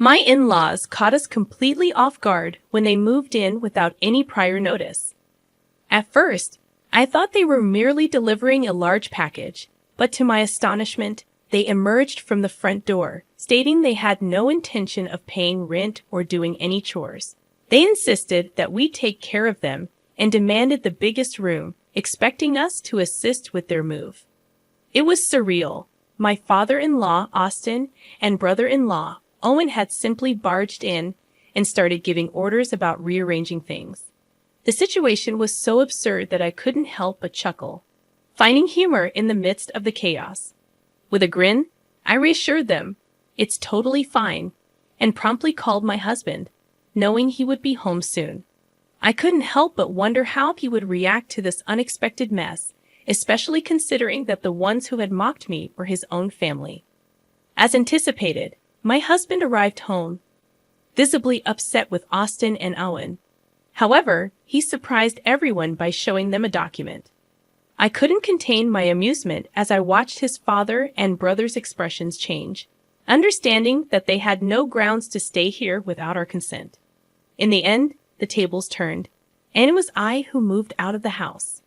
My in-laws caught us completely off guard when they moved in without any prior notice. At first, I thought they were merely delivering a large package, but to my astonishment, they emerged from the front door, stating they had no intention of paying rent or doing any chores. They insisted that we take care of them and demanded the biggest room, expecting us to assist with their move. It was surreal. My father-in-law, Austin, and brother-in-law, Owen, had simply barged in and started giving orders about rearranging things. The situation was so absurd that I couldn't help but chuckle, finding humor in the midst of the chaos. With a grin, I reassured them, "It's totally fine," and promptly called my husband, knowing he would be home soon. I couldn't help but wonder how he would react to this unexpected mess, especially considering that the ones who had mocked me were his own family. As anticipated, my husband arrived home, visibly upset with Austin and Owen. However, he surprised everyone by showing them a document. I couldn't contain my amusement as I watched his father and brother's expressions change, understanding that they had no grounds to stay here without our consent. In the end, the tables turned, and it was I who moved out of the house.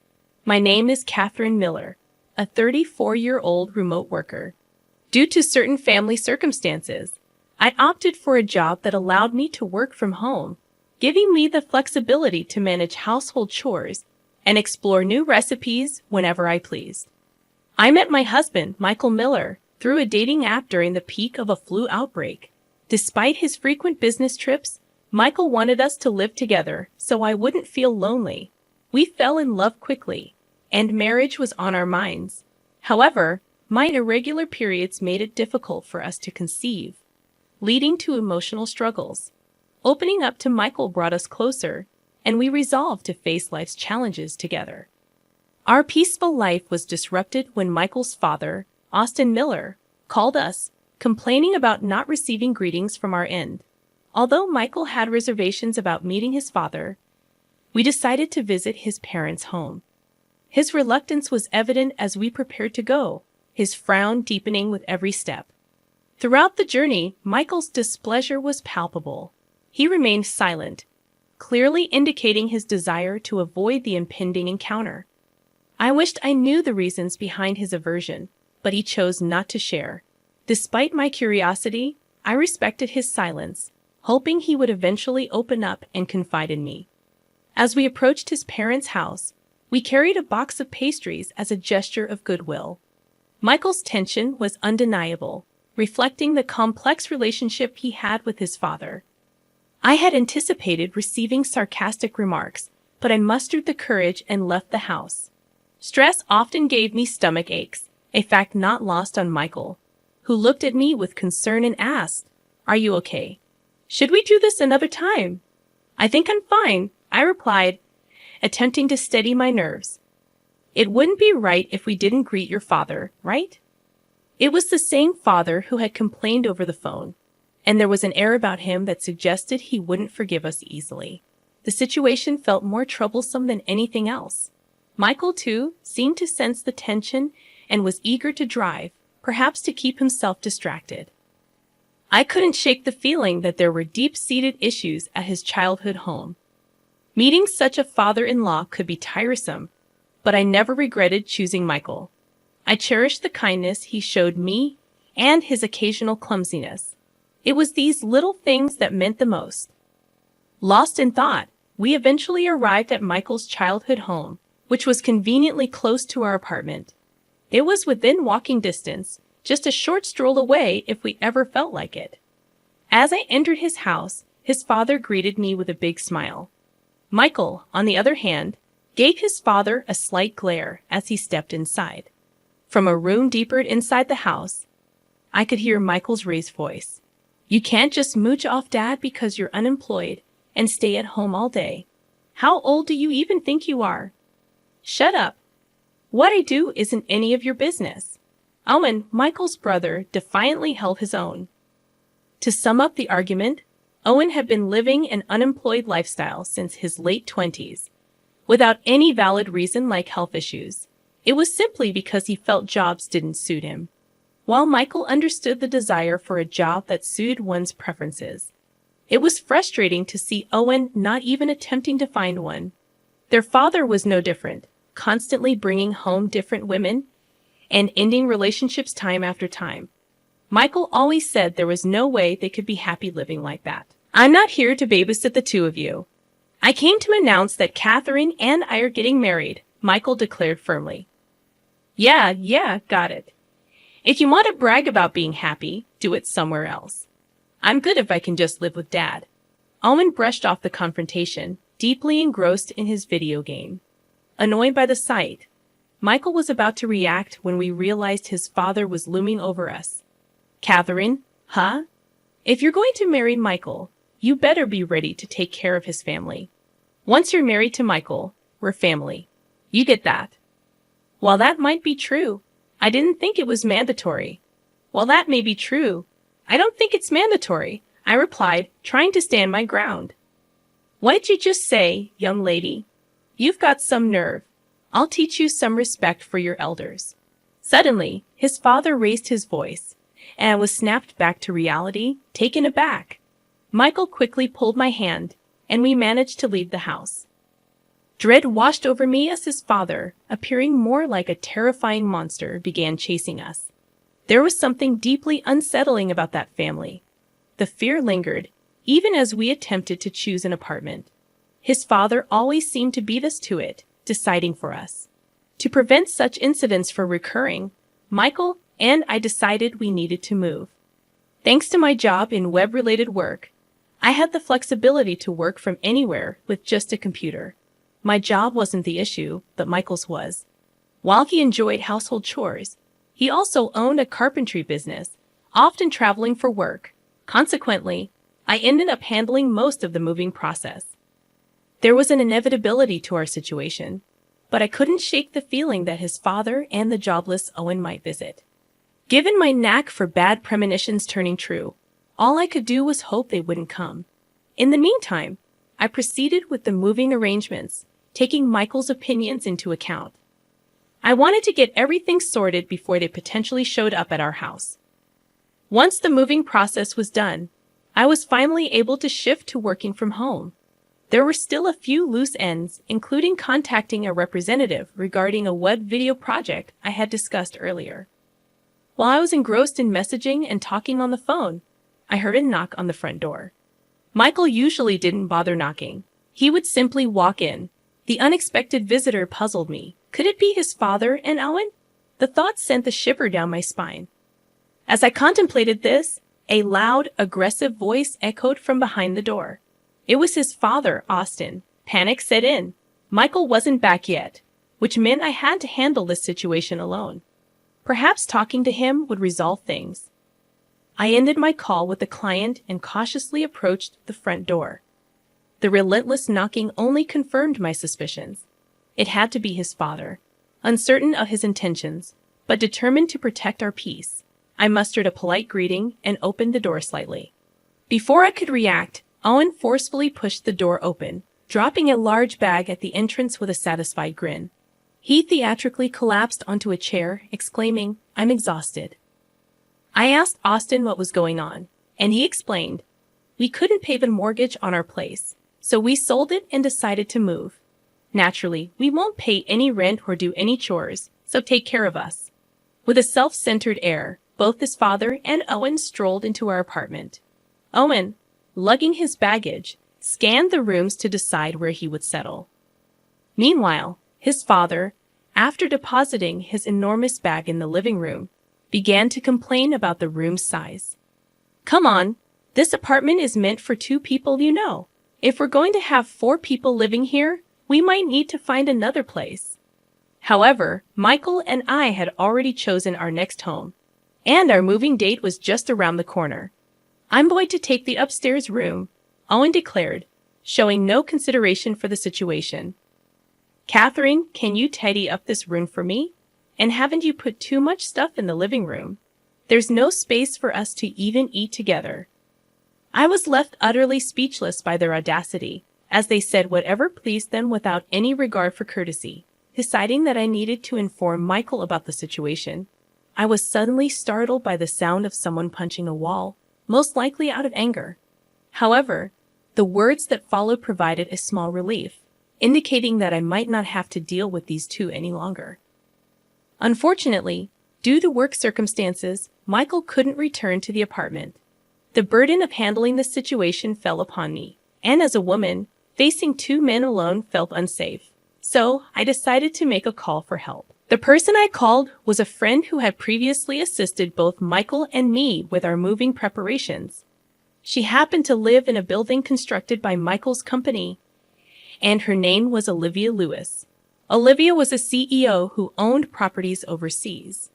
My name is Catherine Miller, a 34-year-old remote worker. Due to certain family circumstances, I opted for a job that allowed me to work from home, giving me the flexibility to manage household chores and explore new recipes whenever I pleased. I met my husband, Michael Miller, through a dating app during the peak of a flu outbreak. Despite his frequent business trips, Michael wanted us to live together so I wouldn't feel lonely. We fell in love quickly, and marriage was on our minds. However, my irregular periods made it difficult for us to conceive, leading to emotional struggles. Opening up to Michael brought us closer, and we resolved to face life's challenges together. Our peaceful life was disrupted when Michael's father, Austin Miller, called us, complaining about not receiving greetings from our end. Although Michael had reservations about meeting his father, we decided to visit his parents' home. His reluctance was evident as we prepared to go, his frown deepening with every step. Throughout the journey, Michael's displeasure was palpable. He remained silent, clearly indicating his desire to avoid the impending encounter. I wished I knew the reasons behind his aversion, but he chose not to share. Despite my curiosity, I respected his silence, hoping he would eventually open up and confide in me. As we approached his parents' house, we carried a box of pastries as a gesture of goodwill. Michael's tension was undeniable, reflecting the complex relationship he had with his father. I had anticipated receiving sarcastic remarks, but I mustered the courage and left the house. Stress often gave me stomach aches, a fact not lost on Michael, who looked at me with concern and asked, "Are you okay? Should we do this another time?" "I think I'm fine," I replied, attempting to steady my nerves. "It wouldn't be right if we didn't greet your father, right?" It was the same father who had complained over the phone, and there was an air about him that suggested he wouldn't forgive us easily. The situation felt more troublesome than anything else. Michael, too, seemed to sense the tension and was eager to drive, perhaps to keep himself distracted. I couldn't shake the feeling that there were deep-seated issues at his childhood home. Meeting such a father-in-law could be tiresome, but I never regretted choosing Michael. I cherished the kindness he showed me and his occasional clumsiness. It was these little things that meant the most. Lost in thought, we eventually arrived at Michael's childhood home, which was conveniently close to our apartment. It was within walking distance, just a short stroll away if we ever felt like it. As I entered his house, his father greeted me with a big smile. Michael, on the other hand, gave his father a slight glare as he stepped inside. From a room deeper inside the house, I could hear Michael's raised voice. "You can't just mooch off Dad because you're unemployed and stay at home all day. How old do you even think you are?" "Shut up. What I do isn't any of your business." Owen, Michael's brother, defiantly held his own. To sum up the argument, Owen had been living an unemployed lifestyle since his late 20s, without any valid reason like health issues. It was simply because he felt jobs didn't suit him. while Michael understood the desire for a job that suited one's preferences. It was frustrating to see Owen not even attempting to find one. Their father was no different, constantly bringing home different women and ending relationships time after time. Michael always said there was no way they could be happy living like that. "I'm not here to babysit the two of you. I came to announce that Catherine and I are getting married," Michael declared firmly. Yeah, got it. If you want to brag about being happy, do it somewhere else. I'm good if I can just live with Dad." Owen brushed off the confrontation, deeply engrossed in his video game. Annoyed by the sight, Michael was about to react when we realized his father was looming over us. "Catherine, huh? If you're going to marry Michael, you better be ready to take care of his family. Once you're married to Michael, we're family. You get that?" While that might be true, I didn't think it was mandatory. "While that may be true, I don't think it's mandatory," I replied, trying to stand my ground. "What'd you just say, young lady? You've got some nerve. I'll teach you some respect for your elders." Suddenly, his father raised his voice, and I was snapped back to reality, taken aback. Michael quickly pulled my hand, and we managed to leave the house. Dread washed over me as his father, appearing more like a terrifying monster, began chasing us. There was something deeply unsettling about that family. The fear lingered, even as we attempted to choose an apartment. His father always seemed to beat us to it, deciding for us. To prevent such incidents from recurring, Michael and I decided we needed to move. Thanks to my job in web-related work, I had the flexibility to work from anywhere with just a computer. My job wasn't the issue, but Michael's was. While he enjoyed household chores, he also owned a carpentry business, often traveling for work. Consequently, I ended up handling most of the moving process. There was an inevitability to our situation, but I couldn't shake the feeling that his father and the jobless Owen might visit. Given my knack for bad premonitions turning true, all I could do was hope they wouldn't come. In the meantime, I proceeded with the moving arrangements, taking Michael's opinions into account. I wanted to get everything sorted before they potentially showed up at our house. Once the moving process was done, I was finally able to shift to working from home. There were still a few loose ends, including contacting a representative regarding a web video project I had discussed earlier. While I was engrossed in messaging and talking on the phone, I heard a knock on the front door. Michael usually didn't bother knocking. He would simply walk in. The unexpected visitor puzzled me. Could it be his father and Owen? The thought sent a shiver down my spine. As I contemplated this, a loud, aggressive voice echoed from behind the door. It was his father, Austin. Panic set in. Michael wasn't back yet, which meant I had to handle this situation alone. Perhaps talking to him would resolve things. I ended my call with the client and cautiously approached the front door. The relentless knocking only confirmed my suspicions. It had to be his father. Uncertain of his intentions, but determined to protect our peace, I mustered a polite greeting and opened the door slightly. Before I could react, Owen forcefully pushed the door open, dropping a large bag at the entrance with a satisfied grin. He theatrically collapsed onto a chair, exclaiming, "I'm exhausted." I asked Austin what was going on, and he explained, "We couldn't pay the mortgage on our place, so we sold it and decided to move. Naturally, we won't pay any rent or do any chores, so take care of us." With a self-centered air, both his father and Owen strolled into our apartment. Owen, lugging his baggage, scanned the rooms to decide where he would settle. Meanwhile, his father, after depositing his enormous bag in the living room, began to complain about the room's size. "Come on, this apartment is meant for 2 people, you know. If we're going to have 4 people living here, we might need to find another place." However, Michael and I had already chosen our next home, and our moving date was just around the corner. "I'm going to take the upstairs room," Owen declared, showing no consideration for the situation. "Catherine, can you tidy up this room for me? And haven't you put too much stuff in the living room? There's no space for us to even eat together." I was left utterly speechless by their audacity, as they said whatever pleased them without any regard for courtesy. Deciding that I needed to inform Michael about the situation, I was suddenly startled by the sound of someone punching a wall, most likely out of anger. However, the words that followed provided a small relief, indicating that I might not have to deal with these two any longer. Unfortunately, due to work circumstances, Michael couldn't return to the apartment. The burden of handling the situation fell upon me, and as a woman, facing two men alone felt unsafe. So, I decided to make a call for help. The person I called was a friend who had previously assisted both Michael and me with our moving preparations. She happened to live in a building constructed by Michael's company, and her name was Olivia Lewis. Olivia was a CEO who owned properties overseas.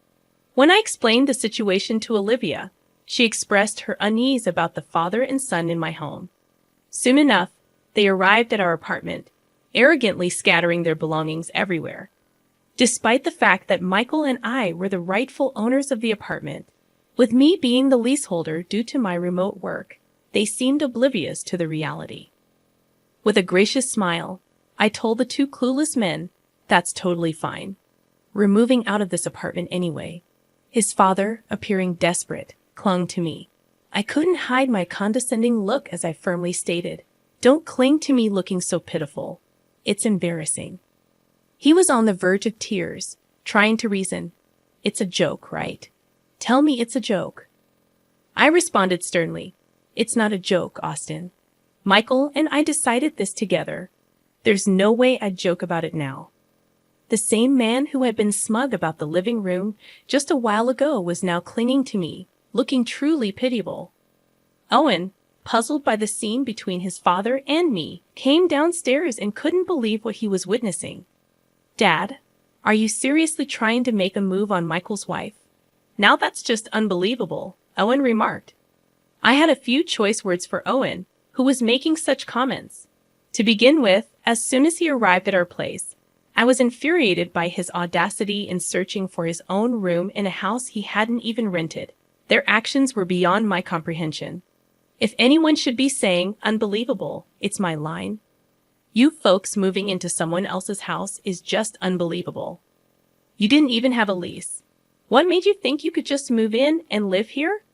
When I explained the situation to Olivia, she expressed her unease about the father and son in my home. Soon enough, they arrived at our apartment, arrogantly scattering their belongings everywhere. Despite the fact that Michael and I were the rightful owners of the apartment, with me being the leaseholder due to my remote work, they seemed oblivious to the reality. With a gracious smile, I told the two clueless men, "That's totally fine. We're moving out of this apartment anyway." His father, appearing desperate, clung to me. I couldn't hide my condescending look as I firmly stated, "Don't cling to me looking so pitiful. It's embarrassing." He was on the verge of tears, trying to reason. "It's a joke, right? Tell me it's a joke." I responded sternly, "It's not a joke, Austin. Michael and I decided this together. There's no way I'd joke about it now." The same man who had been smug about the living room just a while ago was now clinging to me, looking truly pitiable. Owen, puzzled by the scene between his father and me, came downstairs and couldn't believe what he was witnessing. "Dad, are you seriously trying to make a move on Michael's wife? Now that's just unbelievable," Owen remarked. I had a few choice words for Owen, who was making such comments. To begin with, as soon as he arrived at our place, I was infuriated by his audacity in searching for his own room in a house he hadn't even rented. Their actions were beyond my comprehension. If anyone should be saying unbelievable, it's my line. You folks moving into someone else's house is just unbelievable. You didn't even have a lease. What made you think you could just move in and live here?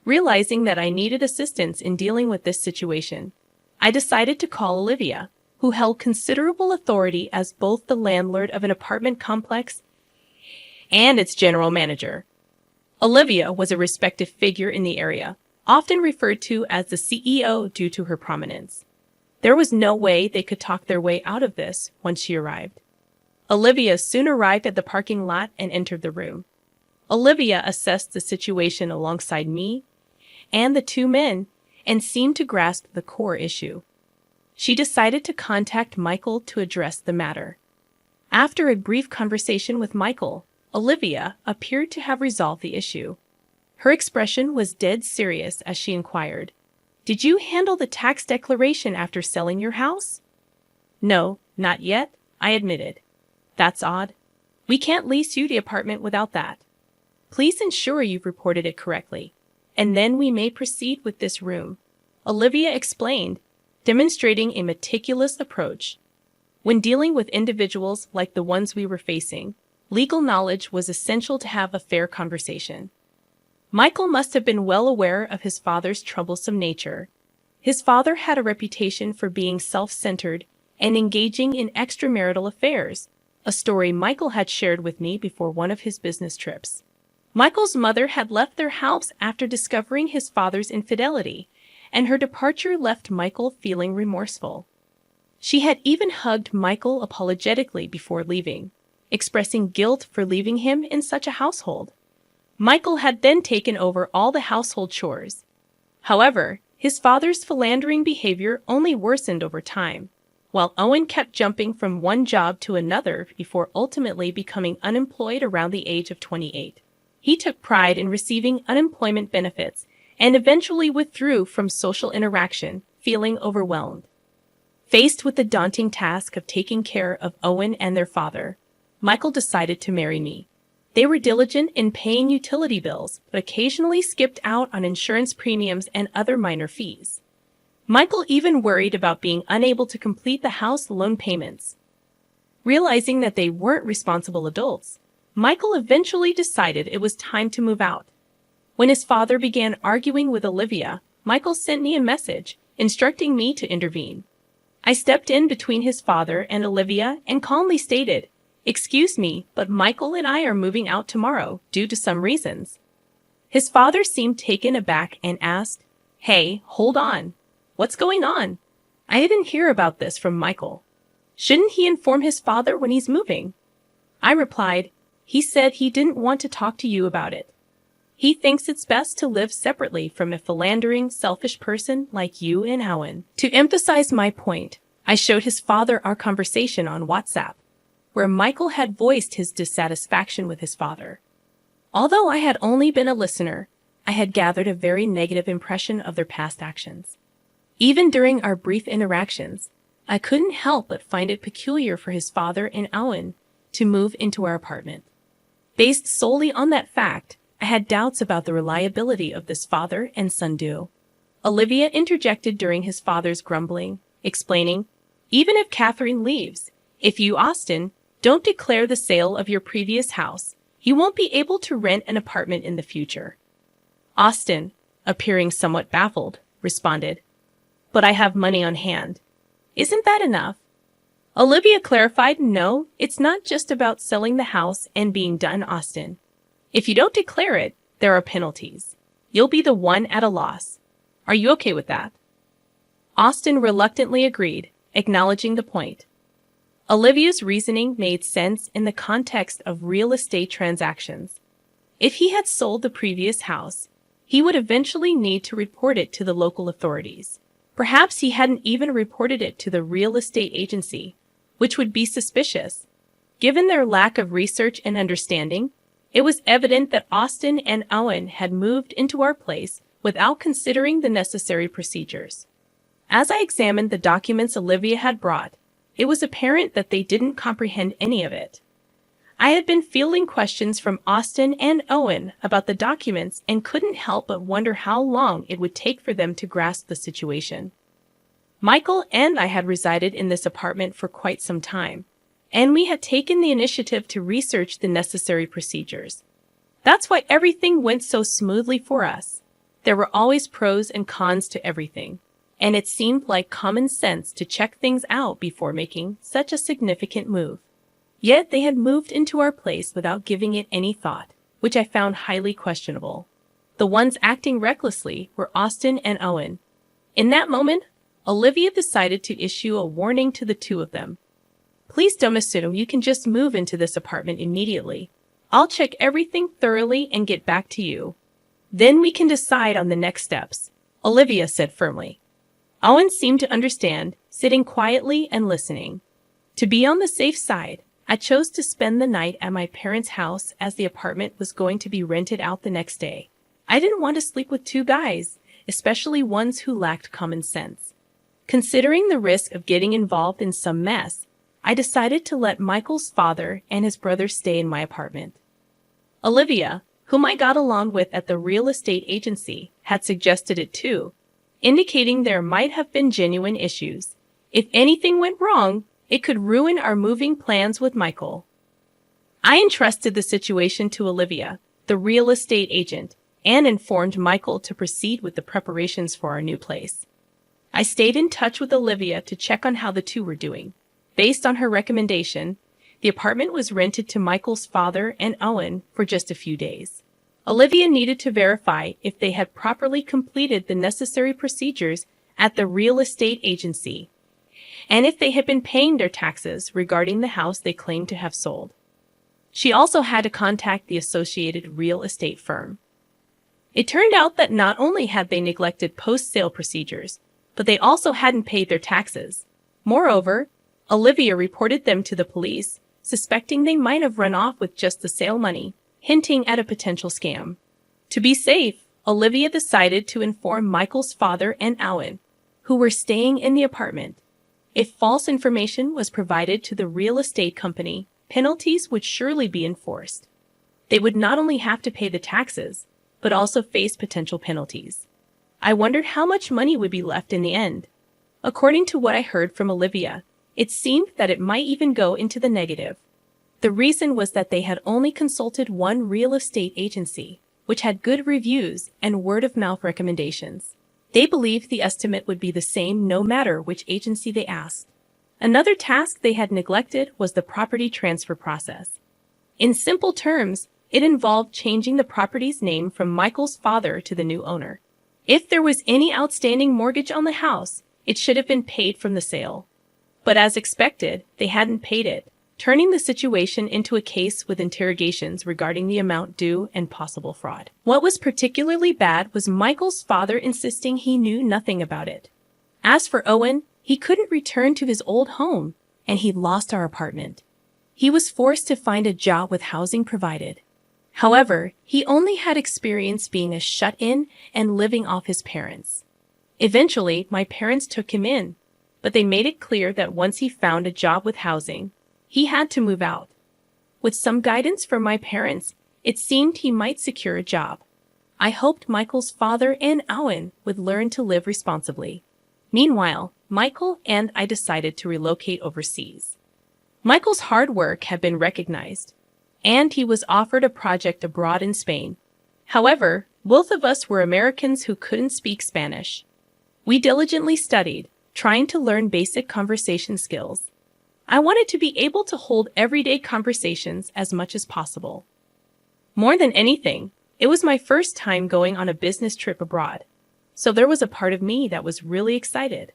Realizing that I needed assistance in dealing with this situation, I decided to call Olivia, who held considerable authority as both the landlord of an apartment complex and its general manager. Olivia was a respected figure in the area, often referred to as the CEO due to her prominence. There was no way they could talk their way out of this once she arrived. Olivia soon arrived at the parking lot and entered the room. Olivia assessed the situation alongside me and the two men and seemed to grasp the core issue. She decided to contact Michael to address the matter. After a brief conversation with Michael, Olivia appeared to have resolved the issue. Her expression was dead serious as she inquired, "Did you handle the tax declaration after selling your house?" "No, not yet," I admitted. "That's odd. We can't lease you the apartment without that. Please ensure you've reported it correctly, and then we may proceed with this room," Olivia explained, demonstrating a meticulous approach. When dealing with individuals like the ones we were facing, legal knowledge was essential to have a fair conversation. Michael must have been well aware of his father's troublesome nature. His father had a reputation for being self-centered and engaging in extramarital affairs, a story Michael had shared with me before one of his business trips. Michael's mother had left their house after discovering his father's infidelity, and her departure left Michael feeling remorseful. She had even hugged Michael apologetically before leaving, expressing guilt for leaving him in such a household. Michael had then taken over all the household chores. However, his father's philandering behavior only worsened over time, while Owen kept jumping from one job to another before ultimately becoming unemployed around the age of 28. He took pride in receiving unemployment benefits and eventually withdrew from social interaction, feeling overwhelmed. Faced with the daunting task of taking care of Owen and their father, Michael decided to marry me. They were diligent in paying utility bills, but occasionally skipped out on insurance premiums and other minor fees. Michael even worried about being unable to complete the house loan payments. Realizing that they weren't responsible adults, Michael eventually decided it was time to move out. When his father began arguing with Olivia, Michael sent me a message instructing me to intervene. I stepped in between his father and Olivia and calmly stated, "Excuse me, but Michael and I are moving out tomorrow due to some reasons." His father seemed taken aback and asked, "Hey, hold on. What's going on? I didn't hear about this from Michael. Shouldn't he inform his father when he's moving?" I replied, "He said he didn't want to talk to you about it. He thinks it's best to live separately from a philandering, selfish person like you and Owen." To emphasize my point, I showed his father our conversation on WhatsApp, where Michael had voiced his dissatisfaction with his father. Although I had only been a listener, I had gathered a very negative impression of their past actions. Even during our brief interactions, I couldn't help but find it peculiar for his father and Owen to move into our apartment. Based solely on that fact, I had doubts about the reliability of this father and son duo. Olivia interjected during his father's grumbling, explaining, "Even if Catherine leaves, if you, Austin, don't declare the sale of your previous house, you won't be able to rent an apartment in the future." Austin, appearing somewhat baffled, responded, "But I have money on hand. Isn't that enough?" Olivia clarified, "No, it's not just about selling the house and being done, Austin. If you don't declare it, there are penalties. You'll be the one at a loss. Are you okay with that?" Austin reluctantly agreed, acknowledging the point. Olivia's reasoning made sense in the context of real estate transactions. If he had sold the previous house, he would eventually need to report it to the local authorities. Perhaps he hadn't even reported it to the real estate agency, which would be suspicious. Given their lack of research and understanding, it was evident that Austin and Owen had moved into our place without considering the necessary procedures. As I examined the documents Olivia had brought, it was apparent that they didn't comprehend any of it. I had been fielding questions from Austin and Owen about the documents and couldn't help but wonder how long it would take for them to grasp the situation. Michael and I had resided in this apartment for quite some time, and we had taken the initiative to research the necessary procedures. That's why everything went so smoothly for us. There were always pros and cons to everything, and it seemed like common sense to check things out before making such a significant move. Yet they had moved into our place without giving it any thought, which I found highly questionable. The ones acting recklessly were Austin and Owen. In that moment, Olivia decided to issue a warning to the two of them. "Please don't assume you can just move into this apartment immediately. I'll check everything thoroughly and get back to you. Then we can decide on the next steps," Olivia said firmly. Owen seemed to understand, sitting quietly and listening. To be on the safe side, I chose to spend the night at my parents' house as the apartment was going to be rented out the next day. I didn't want to sleep with two guys, especially ones who lacked common sense. Considering the risk of getting involved in some mess, I decided to let Michael's father and his brother stay in my apartment. Olivia, whom I got along with at the real estate agency, had suggested it too, indicating there might have been genuine issues. If anything went wrong, it could ruin our moving plans with Michael. I entrusted the situation to Olivia, the real estate agent, and informed Michael to proceed with the preparations for our new place. I stayed in touch with Olivia to check on how the two were doing. Based on her recommendation, the apartment was rented to Michael's father and Owen for just a few days. Olivia needed to verify if they had properly completed the necessary procedures at the real estate agency, and if they had been paying their taxes regarding the house they claimed to have sold. She also had to contact the associated real estate firm. It turned out that not only had they neglected post-sale procedures, but they also hadn't paid their taxes. Moreover, Olivia reported them to the police, suspecting they might have run off with just the sale money, hinting at a potential scam. To be safe, Olivia decided to inform Michael's father and Owen, who were staying in the apartment. If false information was provided to the real estate company, penalties would surely be enforced. They would not only have to pay the taxes, but also face potential penalties. I wondered how much money would be left in the end. According to what I heard from Olivia, it seemed that it might even go into the negative. The reason was that they had only consulted one real estate agency, which had good reviews and word-of-mouth recommendations. They believed the estimate would be the same no matter which agency they asked. Another task they had neglected was the property transfer process. In simple terms, it involved changing the property's name from Michael's father to the new owner. If there was any outstanding mortgage on the house, it should have been paid from the sale. But as expected, they hadn't paid it, turning the situation into a case with interrogations regarding the amount due and possible fraud. What was particularly bad was Michael's father insisting he knew nothing about it. As for Owen, he couldn't return to his old home, and he lost our apartment. He was forced to find a job with housing provided. However, he only had experience being a shut-in and living off his parents. Eventually, my parents took him in, but they made it clear that once he found a job with housing, he had to move out. With some guidance from my parents, it seemed he might secure a job. I hoped Michael's father and Owen would learn to live responsibly. Meanwhile, Michael and I decided to relocate overseas. Michael's hard work had been recognized, and he was offered a project abroad in Spain. However, both of us were Americans who couldn't speak Spanish. We diligently studied, trying to learn basic conversation skills. I wanted to be able to hold everyday conversations as much as possible. More than anything, it was my first time going on a business trip abroad, so there was a part of me that was really excited.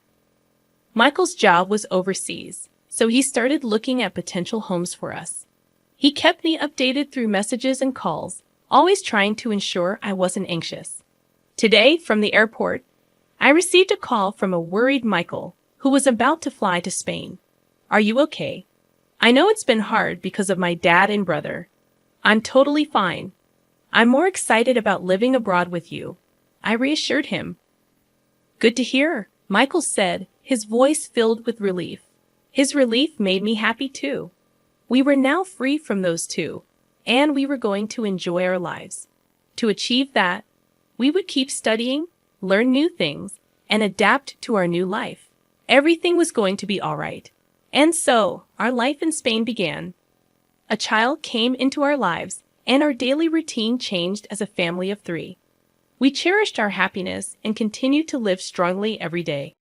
Michael's job was overseas, so he started looking at potential homes for us. He kept me updated through messages and calls, always trying to ensure I wasn't anxious. Today, from the airport, I received a call from a worried Michael who was about to fly to Spain. "Are you okay? I know it's been hard because of my dad and brother. I'm totally fine. I'm more excited about living abroad with you," I reassured him. "Good to hear," Michael said, his voice filled with relief. His relief made me happy too. We were now free from those two, and we were going to enjoy our lives. To achieve that, we would keep studying, learn new things, and adapt to our new life. Everything was going to be all right. And so, our life in Spain began. A child came into our lives, and our daily routine changed as a family of 3. We cherished our happiness and continued to live strongly every day.